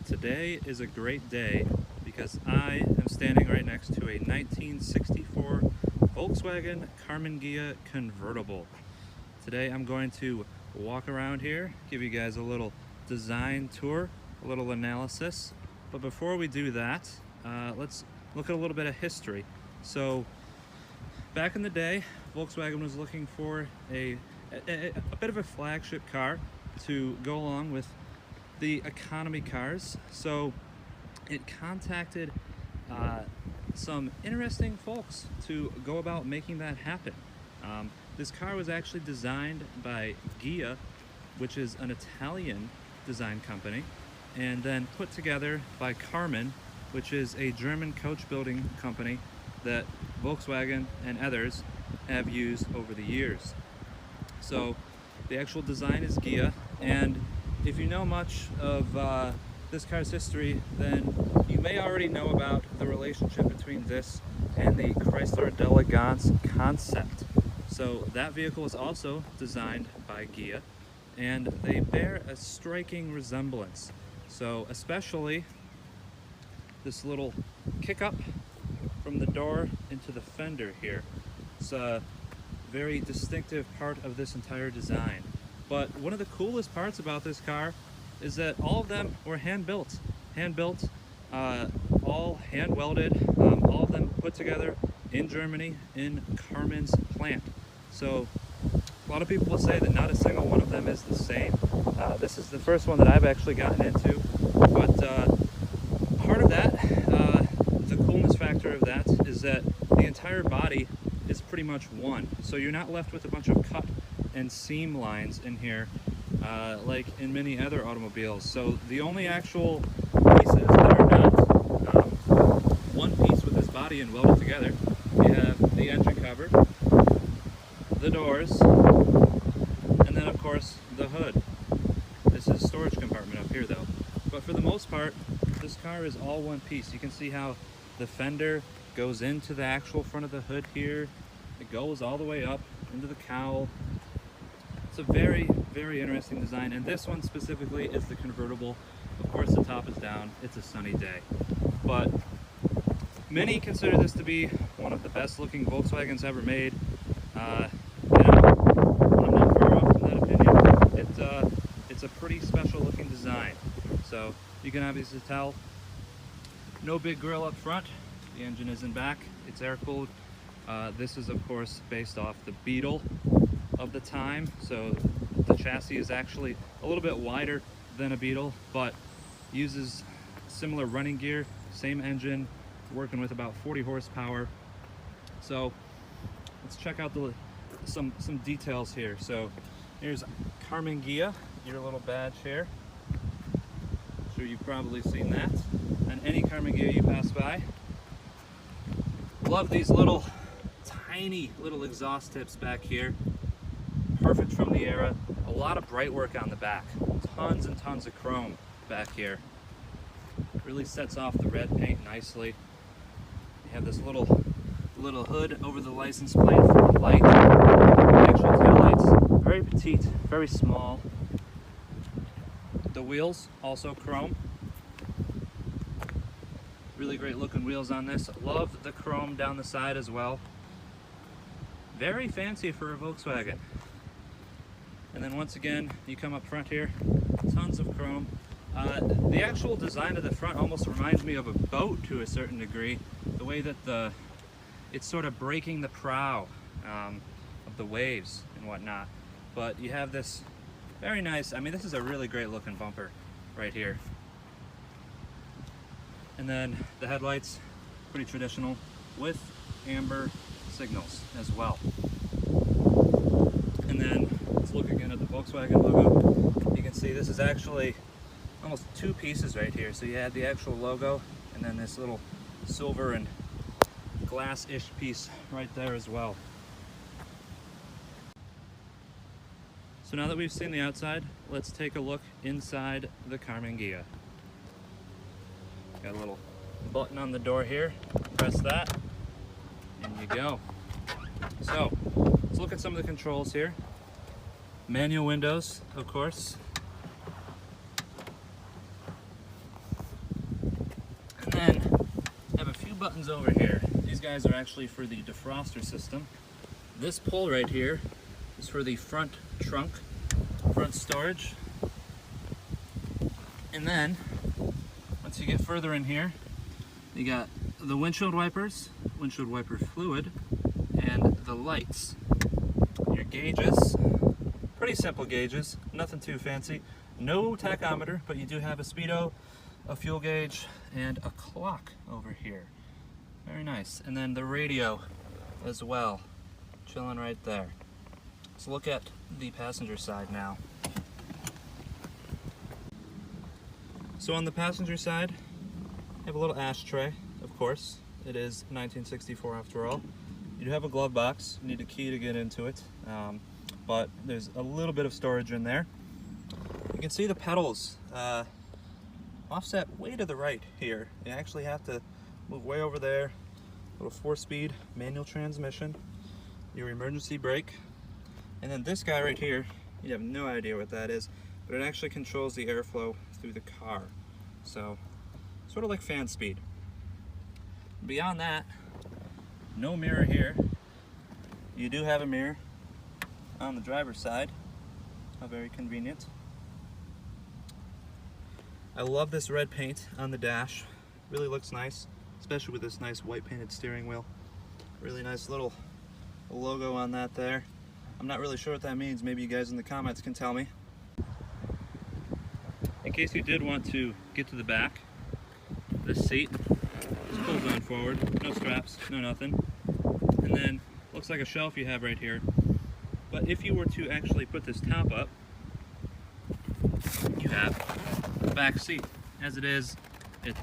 Today is a great day because I am standing right next to a 1964 Volkswagen Karman convertible. Today I'm going to walk around here, give you guys a little design tour, a little analysis. But before we do that, let's look at a little bit of history. So back in the day, Volkswagen was looking for a bit of a flagship car to go along with the economy cars. So it contacted some interesting folks to go about making that happen. This car was actually designed by Ghia, which is an Italian design company, and then put together by Karman, which is a German coach building company that Volkswagen and others have used over the years. So the actual design is Ghia, and if you know much of this car's history, then you may already know about the relationship between this and the Chrysler d'Elegance concept. So that vehicle is also designed by Ghia, and they bear a striking resemblance. So especially this little kick up from the door into the fender here. It's a very distinctive part of this entire design. But one of the coolest parts about this car is that all of them were hand-built, all hand-welded, all of them put together in Germany in Karman's plant. So a lot of people will say that not a single one of them is the same. This is the first one that I've actually gotten into, but part of that, the coolness factor of that is that the entire body is pretty much one. So you're not left with a bunch of cut and seam lines in here like in many other automobiles. So the only actual pieces that are not one piece with this body and welded together, you have the engine cover, the doors, and then of course the hood. This is a storage compartment up here though. But for the most part, this car is all one piece. You can see how the fender goes into the actual front of the hood here. It goes all the way up into the cowl. It's a very, very interesting design, and this one specifically is the convertible. Of course, the top is down. It's a sunny day. But many consider this to be one of the best looking Volkswagens ever made. I'm not far off from that opinion. It's a pretty special looking design. So you can obviously tell, no big grille up front. The engine is in back. It's air cooled. This is of course based off the Beetle of the time, so the chassis is actually a little bit wider than a Beetle, but uses similar running gear, same engine, working with about 40 horsepower. So let's check out some details here. So here's Karman Ghia, your little badge here. I'm sure you've probably seen that on any Karman Ghia you pass by. Love these little tiny little exhaust tips back here. Perfect from the era. A lot of bright work on the back. Tons and tons of chrome back here. Really sets off the red paint nicely. You have this little hood over the license plate for the light. The actual taillights, very petite, very small. The wheels, also chrome. Really great looking wheels on this. Love the chrome down the side as well. Very fancy for a Volkswagen. And then once again, you come up front here, tons of chrome. The actual design of the front almost reminds me of a boat to a certain degree. The way that it's sort of breaking the prow of the waves and whatnot. But you have this very nice, I mean, this is a really great looking bumper right here. And then the headlights, pretty traditional, with amber signals as well. And then let's look again at the Volkswagen logo. You can see this is actually almost two pieces right here. So you had the actual logo and then this little silver and glass-ish piece right there as well. So now that we've seen the outside, let's take a look inside the Karman Ghia. Got a little button on the door here. Press that, and you go. So let's look at some of the controls here. Manual windows, of course. then I have a few buttons over here. These guys are actually for the defroster system. This pull right here is for the front trunk, front storage. And then, once you get further in here, you got the windshield wipers, windshield wiper fluid, and the lights. Your gauges, pretty simple gauges, nothing too fancy. No tachometer, but you do have a speedo, a fuel gauge, and a clock over here. Very nice. And then the radio as well, chilling right there. Let's look at the passenger side now. So on the passenger side, you have a little ashtray, of course. It is 1964 after all. You do have a glove box. You need a key to get into it, but there's a little bit of storage in there. You can see the pedals offset way to the right here. You actually have to move way over there. Little 4-speed manual transmission, your emergency brake, and then this guy right here, you have no idea what that is, but it actually controls the airflow through the car. So, sort of like fan speed. Beyond that, no mirror here. You do have a mirror on the driver's side. How very convenient. I love this red paint on the dash. Really looks nice, especially with this nice white painted steering wheel. Really nice little logo on that there. I'm not really sure what that means. Maybe you guys in the comments can tell me. In case you did want to get to the back, this seat just pulls on forward. No straps, no nothing. And then looks like a shelf you have right here. But if you were to actually put this top up, you have the back seat. As it is, it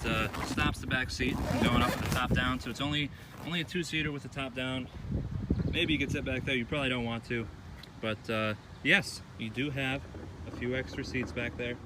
stops the back seat from going up with the top down. So it's only a 2-seater with the top down. Maybe you could sit back there. You probably don't want to. But yes, you do have a few extra seats back there.